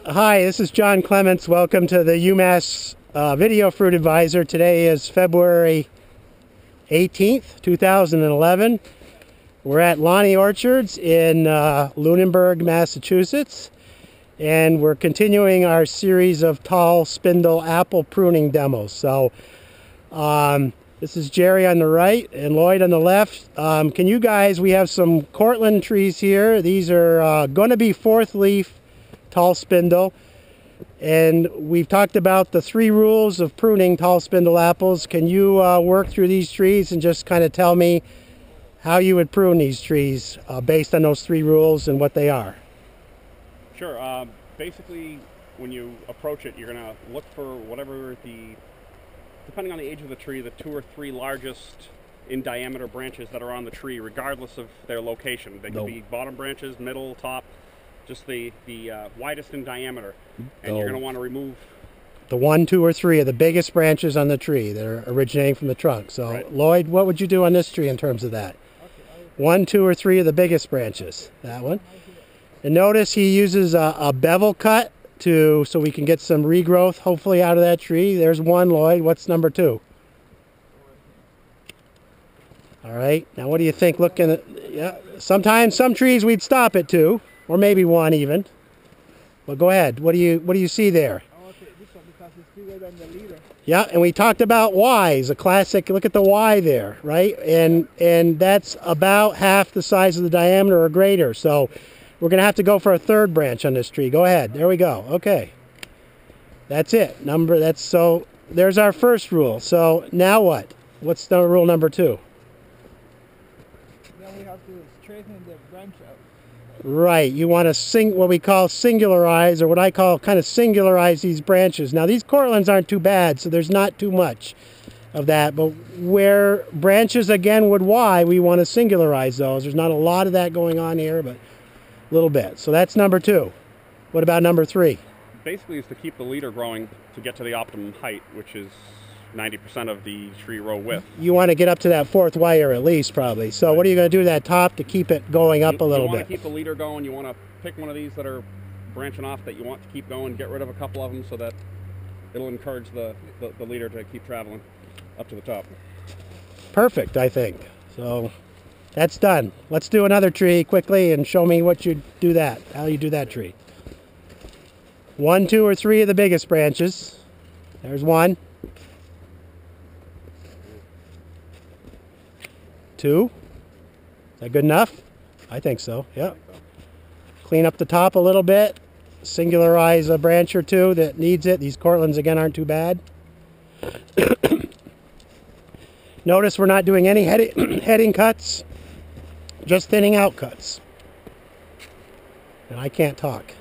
Hi, this is John Clements. Welcome to the UMass Video Fruit Advisor. Today is February 18th, 2011. We're at Lanni Orchards in Lunenburg, Massachusetts, and we're continuing our series of tall spindle apple pruning demos. So this is Jerry on the right and Lloyd on the left. Can you guys, we have some Cortland trees here. These are going to be fourth leaf tall spindle, and we've talked about the 3 rules of pruning tall spindle apples. Can you work through these trees and just kind of tell me how you would prune these trees based on those 3 rules and what they are? Sure. Basically, when you approach it, you're going to look for whatever depending on the age of the tree, the 2 or 3 largest in diameter branches that are on the tree, regardless of their location. They can be bottom branches, middle, top, just the widest in diameter. And you're going to want to remove the 1, 2, or 3 of the biggest branches on the tree that are originating from the trunk. So, right. Lloyd, what would you do on this tree in terms of that? 1, 2, or 3 of the biggest branches. That one. And notice he uses a bevel cut so we can get some regrowth, hopefully, out of that tree. There's 1, Lloyd. What's number 2? All right. Now, what do you think? Looking at, yeah. Sometimes some trees we'd stop at 2, or maybe 1 even. Well, go ahead. What do you see there? I want to take this one because it's bigger than the leader. Yeah, and we talked about Y's, a classic. Look at the Y there, right? And that's about half the size of the diameter or greater. So we're going to have to go for a 3rd branch on this tree. Go ahead. There we go. Okay. That's it. So there's our first rule. So now what? What's the rule number 2? Then we have to straighten the branch out. Right. You want to what we call singularize, or what I call kind of singularize these branches. Now these Cortlands aren't too bad, so there's not too much of that. But where branches again would Y, we want to singularize those. There's not a lot of that going on here, but a little bit. So that's number 2. What about number 3? basically is to keep the leader growing to get to the optimum height, which is 90% of the tree row width. You want to get up to that 4th wire at least, probably. So what are you going to do to that top to keep it going up a little bit? You want to keep the leader going. You want to pick one of these that are branching off that you want to keep going, get rid of a couple of them so that it'll encourage the leader to keep traveling up to the top. Perfect, I think. So that's done. Let's do another tree quickly and show me what you do that, how you do that tree. 1, 2, or 3 of the biggest branches. There's 1. 2. Is that good enough? I think so, yep. Clean up the top a little bit. Singularize a branch or 2 that needs it. These Cortlands, again, aren't too bad. Notice we're not doing any heading cuts, just thinning out cuts. And I can't talk.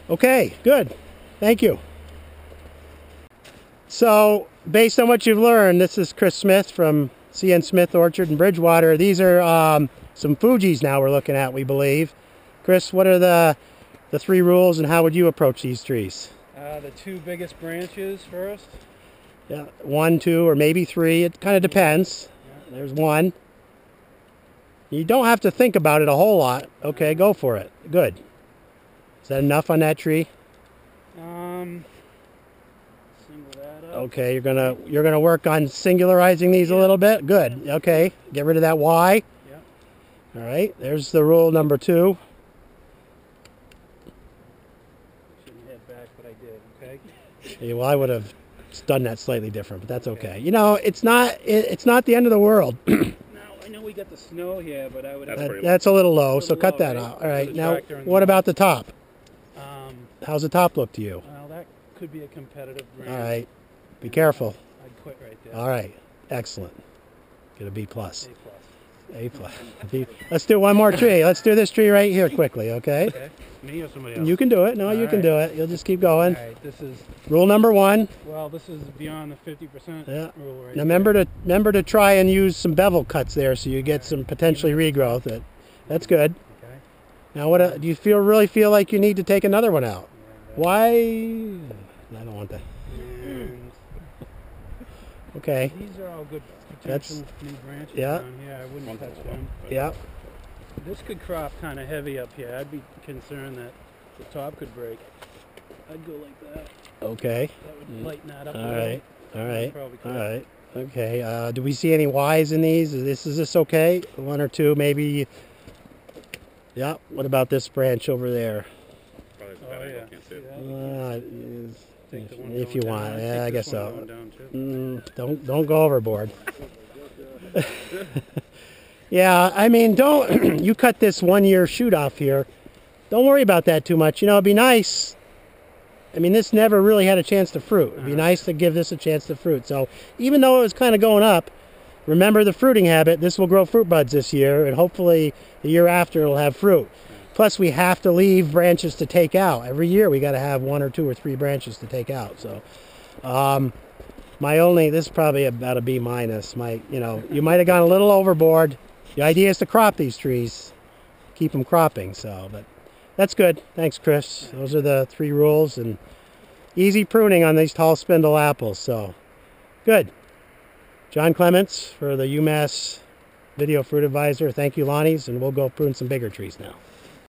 Okay, good. Thank you. So, based on what you've learned, this is Chris Smith from C.N. Smith Orchard in Bridgewater. These are some Fujis now we're looking at, we believe. Chris, what are the 3 rules and how would you approach these trees? The 2 biggest branches first. Yeah, 1, 2, or maybe 3. It kind of depends. Yeah. There's 1. You don't have to think about it a whole lot. Okay, go for it. Good. Is that enough on that tree? Single that up. Okay, you're gonna work on singularizing these a little bit. Good. Okay, get rid of that Y. Yeah. All right. There's the rule number 2. Shouldn't head back, but I did. Okay. Yeah, well, I would have done that slightly different, but that's okay. You know, it's not the end of the world. I know we got the snow here, but I would. That's a little low, so cut that out. All right. Now, what about the top? How's the top look to you? Well, that could be a competitive branch. All right. Be careful. I'd quit right there. All right. Excellent. Get a B+. A+. A+. Let's do one more tree. Let's do this tree right here quickly, okay? Okay. Me or somebody else? You can do it. No, you can do it. You'll just keep going. All right. This is rule number 1. Well, this is beyond the 50% rule right now remember to try and use some bevel cuts there so you get some potentially regrowth. That's good. Okay. Now, what do you really feel like you need to take another one out? Why? I don't want that. Okay. These are all good potential new branches down here. I wouldn't touch them. Yeah. This could crop kind of heavy up here. I'd be concerned that The top could break. I'd go like that. Okay. That would lighten that up. All a little. right. All right. Probably All could. right. Okay. Do we see any Ys in these? Is this okay? One or two, maybe. Yeah. What about this branch over there? Probably the Oh, bad angle, yeah. can't see it. Take the one If you going want, down. yeah, Take I this guess one so. going down, too. Don't go overboard. Yeah, I mean, don't you cut this 1 year shoot off here. Don't worry about that too much. You know, it'd be nice. I mean, this never really had a chance to fruit. It'd be nice to give this a chance to fruit. So even though it was kind of going up, remember the fruiting habit. This will grow fruit buds this year, and hopefully the year after it'll have fruit. Plus, we have to leave branches to take out. Every year we got to have 1 or 2 or 3 branches to take out. So this is probably about a B minus. You might have gone a little overboard. The idea is to crop these trees, keep them cropping. So, but that's good. Thanks, Chris. Those are the 3 rules, and easy pruning on these tall spindle apples. So, good. John Clements for the UMass Video Fruit Advisor. Thank you, Lonnie's, and we'll go prune some bigger trees now.